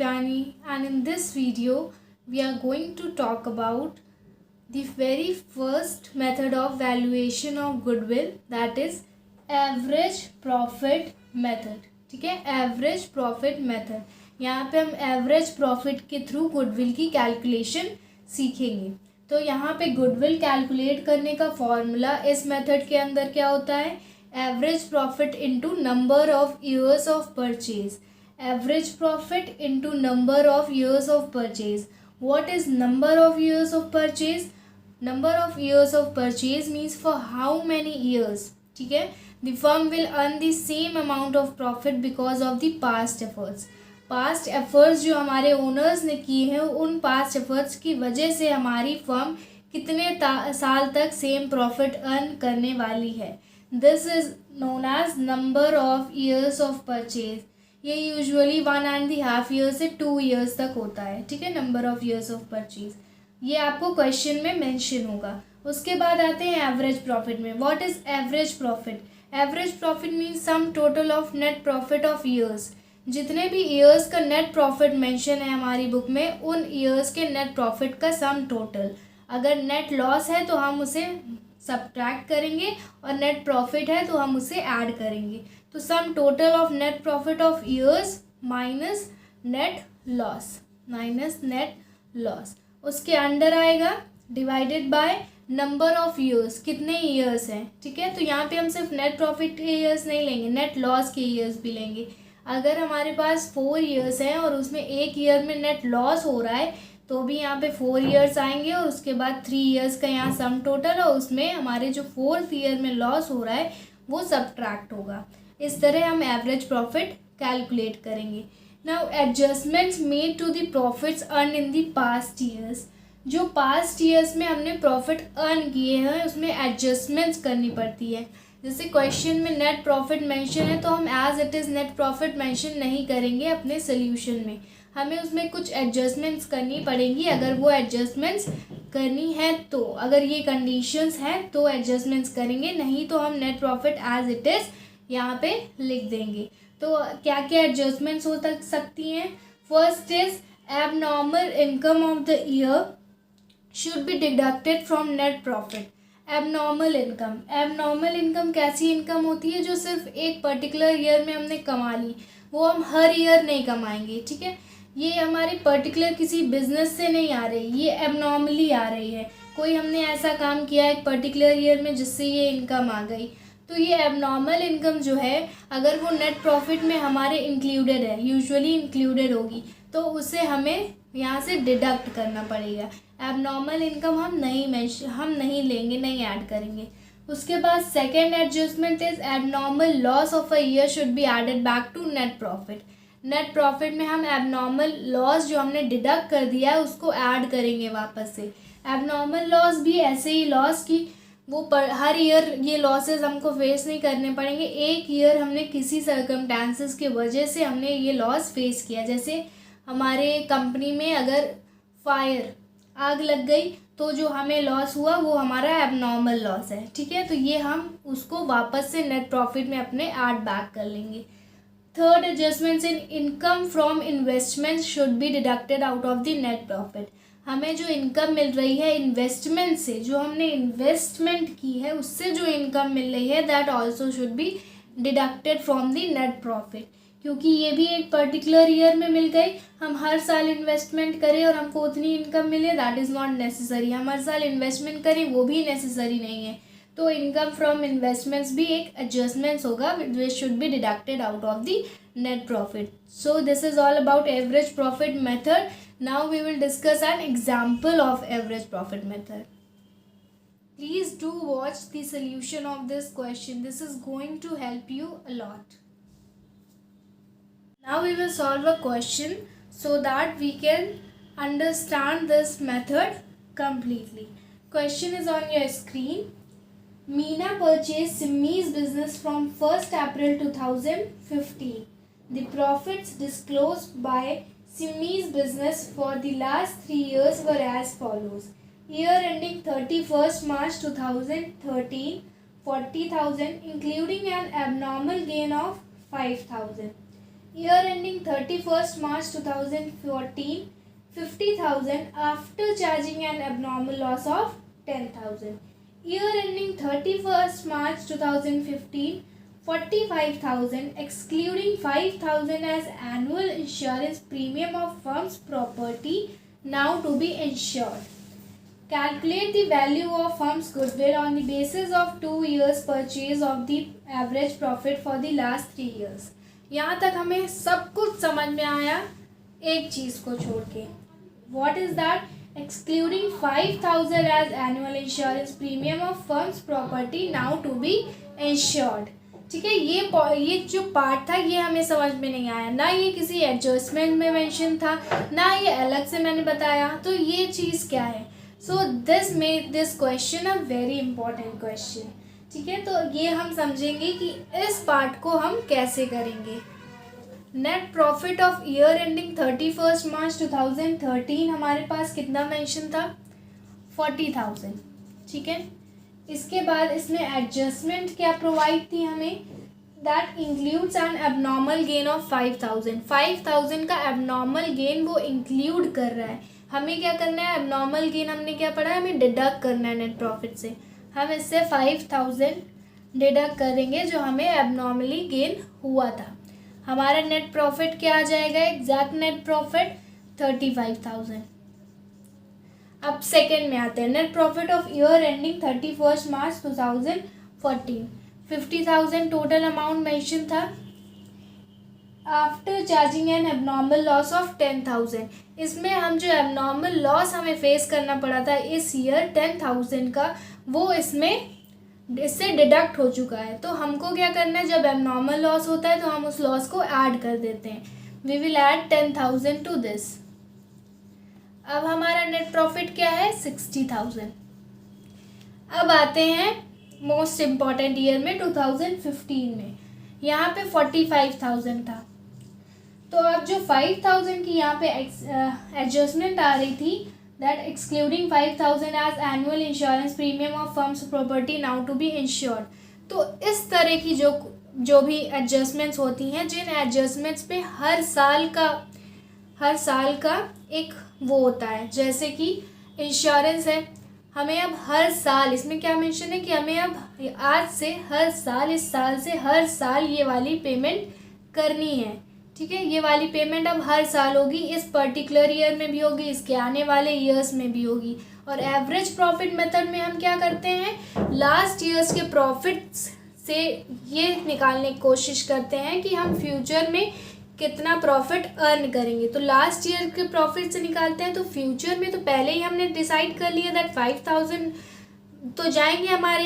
Kalyani, and in this video we are going to talk about the very first method of valuation of goodwill, that is average profit method. ठीक है, average profit method. यहाँ पे हम average profit के through goodwill की calculation सीखेंगे. तो यहाँ पे गुडविल कैलकुलेट करने का फॉर्मूला इस मेथड के अंदर क्या होता है? Average profit into number of years of purchase. Average profit into number of years of purchase. What is number of years of purchase? Number of years of purchase means for how many years. ठीक है, the firm will earn the same amount of profit because of the past efforts. Past efforts जो हमारे owners ने किए हैं, उन past efforts की वजह से हमारी फर्म कितने साल तक सेम प्रॉफिट अर्न करने वाली है. This is known as number of years of purchase. ये यूजुअली 1.5 ईयर से 2 ईयर्स तक होता है. ठीक है, number of years of purchase ये आपको क्वेश्चन में मेंशन होगा. उसके बाद आते हैं एवरेज प्रॉफिट में. What is average profit? Average profit means some total of net profit of years. जितने भी ईयर्स का नेट प्रॉफिट मेंशन है हमारी बुक में, उन ईयर्स के नेट प्रॉफिट का सम टोटल. अगर नेट लॉस है तो हम उसे सब्ट्रैक्ट करेंगे, और नेट प्रॉफिट है तो हम उसे ऐड करेंगे. तो सम total of net profit of years minus net loss. उसके अंडर आएगा divided by number of years. कितने ईयर्स हैं? ठीक है, तो यहाँ पे हम सिर्फ नेट प्रॉफिट के ईयर्स नहीं लेंगे, नेट लॉस के ईयर्स भी लेंगे. अगर हमारे पास 4 ईयर्स हैं और उसमें एक ईयर में नेट लॉस हो रहा है, तो भी यहाँ पे 4 ईयर्स आएंगे, और उसके बाद 3 ईयर्स का यहाँ सम टोटल, और उसमें हमारे जो 4th ईयर में लॉस हो रहा है वो सब्ट्रैक्ट होगा. इस तरह हम एवरेज प्रॉफिट कैलकुलेट करेंगे. Now adjustments made to the profits earn in the past years. जो पास्ट ईयर्स में हमने प्रॉफिट अर्न किए हैं उसमें एडजस्टमेंट्स करनी पड़ती है. जैसे क्वेश्चन में नेट प्रॉफिट मेंशन है, तो हम as it is net profit mention नहीं करेंगे अपने सोल्यूशन में. हमें उसमें कुछ एडजस्टमेंट्स करनी पड़ेंगी. अगर वो एडजस्टमेंट्स करनी है तो, अगर ये कंडीशंस हैं तो एडजस्टमेंट्स करेंगे, नहीं तो हम net profit as it is यहाँ पे लिख देंगे. तो क्या क्या एडजस्टमेंट्स हो सकती हैं? First is abnormal income of the year should be deducted from net profit. Abnormal income कैसी इनकम होती है? जो सिर्फ एक पर्टिकुलर ईयर में हमने कमा ली, वो हम हर ईयर नहीं कमाएंगे. ठीक है, ये हमारी पर्टिकुलर किसी बिजनेस से नहीं आ रही, ये एबनॉर्मली आ रही है. कोई हमने ऐसा काम किया एक पर्टिकुलर ईयर में जिससे ये इनकम आ गई. तो ये एबनॉर्मल इनकम जो है, अगर वो नेट प्रॉफिट में हमारे इंक्लूडेड है, यूजुअली इंक्लूडेड होगी, तो उसे हमें यहाँ से डिडक्ट करना पड़ेगा. एबनॉर्मल इनकम हम नहीं लेंगे, नहीं ऐड करेंगे. उसके बाद second adjustment is abnormal loss of a year should be added back to net profit. Net profit में हम एबनॉर्मल लॉस जो हमने डिडक्ट कर दिया है उसको ऐड करेंगे वापस से. एबनॉर्मल लॉस भी ऐसे ही लॉस की वो हर ईयर ये लॉसेस हमको फेस नहीं करने पड़ेंगे. एक ईयर हमने किसी सर्कमस्टांसेस की वजह से हमने ये लॉस फेस किया. जैसे हमारे कंपनी में अगर आग लग गई, तो जो हमें लॉस हुआ वो हमारा एबनॉर्मल लॉस है. ठीक है, तो ये हम उसको वापस से नेट प्रॉफिट में अपने ऐड बैक कर लेंगे. Third adjustments in income from investment should be deducted out of the net profit. हमें जो इनकम मिल रही है इन्वेस्टमेंट से, जो हमने इन्वेस्टमेंट की है उससे जो इनकम मिल रही है, that also should be deducted from the net profit. क्योंकि ये भी एक पर्टिकुलर ईयर में मिल गई. हम हर साल इन्वेस्टमेंट करें और हमको उतनी इनकम मिले, दैट इज़ नॉट नेसेसरी. हम हर साल इन्वेस्टमेंट करें, वो भी नेसेसरी नहीं है. तो इनकम फ्रॉम इन्वेस्टमेंट्स भी एक एडजस्टमेंट्स होगा which should be deducted out of the net profit. So this is all about average profit method. Now we will discuss an example of average profit method. Please do watch the solution of this question. This is going to help you a lot. Now we will solve a question so that we can understand this method completely. Question is on your screen. Meena purchased Simmi's business from 1st April 2015. The profits disclosed by Simmi's business for the last 3 years were as follows. Year ending 31st March 2013, 40,000 including an abnormal gain of 5,000. Year ending 31st March 2014, 50,000 after charging an abnormal loss of 10,000. Year ending 31st March 2015, 45,000 excluding 5,000 as annual insurance premium of firm's property now to be insured. Calculate the value of firm's goodwill on the basis of 2 years purchase of the average profit for the last 3 years. यहाँ तक हमें सब कुछ समझ में आया, एक चीज़ को छोड़ के. What is that? Excluding 5,000 as annual insurance premium of firm's property now to be insured. ठीक है, ये जो पार्ट था ये हमें समझ में नहीं आया, ना ये किसी एडजस्टमेंट में मेंशन था, ना ये अलग से मैंने बताया. तो ये चीज़ क्या है? So this make this question a very important question. ठीक है, तो ये हम समझेंगे कि इस पार्ट को हम कैसे करेंगे. Net profit of year ending 31st March 2013 हमारे पास कितना मेंशन था? 40,000. ठीक है, इसके बाद इसमें एडजस्टमेंट क्या प्रोवाइड थी हमें? That includes N abnormal gain of 5,000. 5,000 का एबनॉर्मल गेन वो इंक्लूड कर रहा है. हमें क्या करना है? एबनॉर्मल गेन हमने क्या पढ़ा है? हमें डिडक्ट करना है नेट प्रॉफिट से. हम इससे 5,000 डिडक्ट करेंगे जो हमें एबनॉर्मली गेन हुआ था. हमारा नेट प्रॉफिट क्या आ जाएगा? Exact net profit 35,000. अब सेकेंड में आते हैं. Net profit of year ending 31st March 2014, 50,000 total amount mention था. After charging an abnormal loss of 10,000. इसमें हम जो एबनॉर्मल लॉस हमें फेस करना पड़ा था इस ईयर 10,000 का, वो इससे डिडक्ट हो चुका है. तो हमको क्या करना है? जब एबनॉर्मल लॉस होता है तो हम उस लॉस को ऐड कर देते हैं. We will add 10,000 to this. अब हमारा नेट प्रॉफिट क्या है? 60,000. अब आते हैं मोस्ट इम्पॉर्टेंट ईयर में 2015 में. यहाँ पे 45,000 था. तो अब जो 5,000 की यहाँ पे एडजस्टमेंट आ रही थी, that excluding 5,000 as annual insurance premium of firms property now to be insured. तो इस तरह की जो भी एडजस्टमेंट्स होती हैं, जिन एडजस्टमेंट्स पे हर साल का एक वो होता है. जैसे कि इंश्योरेंस है, हमें अब हर साल, इसमें क्या मेंशन है कि हमें अब आज से हर साल, इस साल से हर साल ये वाली पेमेंट करनी है. ठीक है, ये वाली पेमेंट अब हर साल होगी. इस पर्टिकुलर ईयर में भी होगी, इसके आने वाले ईयर्स में भी होगी. और एवरेज प्रॉफिट मेथड में हम क्या करते हैं? लास्ट ईयर्स के प्रॉफिट्स से ये निकालने की कोशिश करते हैं कि हम फ्यूचर में कितना प्रॉफिट अर्न करेंगे. तो लास्ट ईयर के प्रॉफिट से निकालते हैं. तो फ्यूचर में तो पहले ही हमने डिसाइड कर लिया दैट 5,000 तो जाएंगे हमारे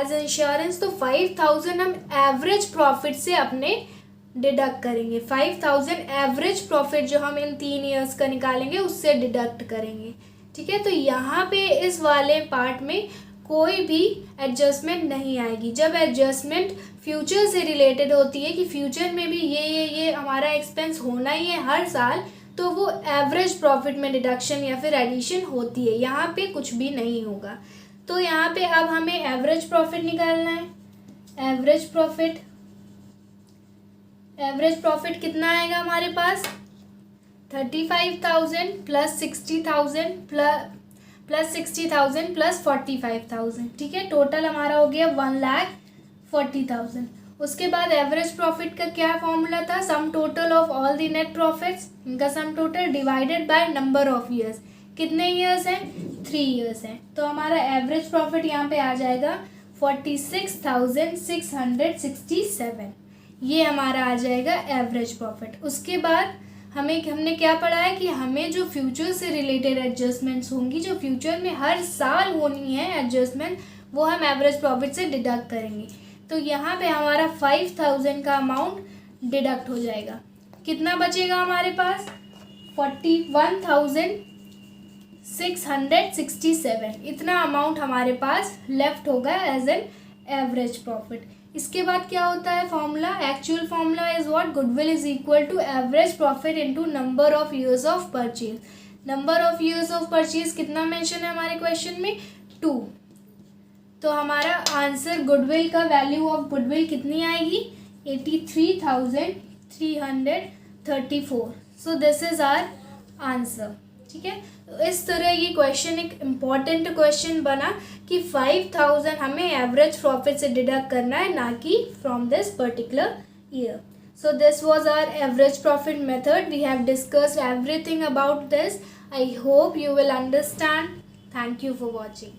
एज इंश्योरेंस. तो 5,000 हम एवरेज प्रॉफिट से अपने डिडक्ट करेंगे. 5,000 एवरेज प्रॉफिट जो हम इन 3 ईयर्स का निकालेंगे उससे डिडक्ट करेंगे. ठीक है, तो यहाँ पे इस वाले पार्ट में कोई भी एडजस्टमेंट नहीं आएगी. जब एडजस्टमेंट फ्यूचर से रिलेटेड होती है कि फ्यूचर में भी ये हमारा एक्सपेंस होना ही है हर साल, तो वो एवरेज प्रॉफिट में डिडक्शन या फिर एडिशन होती है. यहाँ पे कुछ भी नहीं होगा. तो यहाँ पे अब हमें एवरेज प्रॉफिट निकालना है. एवरेज प्रॉफिट कितना आएगा हमारे पास? 35,000 प्लस 60,000 प्लस 60,000 प्लस 45,000. ठीक है, टोटल हमारा हो गया 1,40,000. उसके बाद एवरेज प्रॉफिट का क्या फॉर्मूला था? Sum total of all the net profits, इनका sum total divided by number of years. कितने ईयर्स हैं? 3 ईयर्स हैं. तो हमारा एवरेज प्रॉफिट यहाँ पे आ जाएगा 46,667. ये हमारा आ जाएगा एवरेज प्रॉफिट. उसके बाद हमने क्या पढ़ा है कि हमें जो फ्यूचर से रिलेटेड एडजस्टमेंट्स होंगी, जो फ्यूचर में हर साल होनी है एडजस्टमेंट, वो हम एवरेज प्रॉफिट से डिडक्ट करेंगे. तो यहाँ पे हमारा 5,000 का अमाउंट डिडक्ट हो जाएगा. कितना बचेगा हमारे पास? 41,667. इतना अमाउंट हमारे पास लेफ्ट होगा एज एन एवरेज प्रॉफिट. इसके बाद क्या होता है formula? Actual formula is what? Goodwill is equal to average profit into number of years of purchase. Number of years of purchase कितना मेंशन है हमारे क्वेश्चन में? 2. तो हमारा आंसर गुडविल का वैल्यू ऑफ गुडविल कितनी आएगी? 83,000 334. So this is our answer. ठीक है, तो इस तरह ये क्वेश्चन एक इम्पॉर्टेंट क्वेश्चन बना कि 5000 हमें एवरेज प्रॉफिट से डिडक्ट करना है, ना कि from this particular year. So this was our average profit method. We have discussed everything about this. I hope you will understand. Thank you for watching.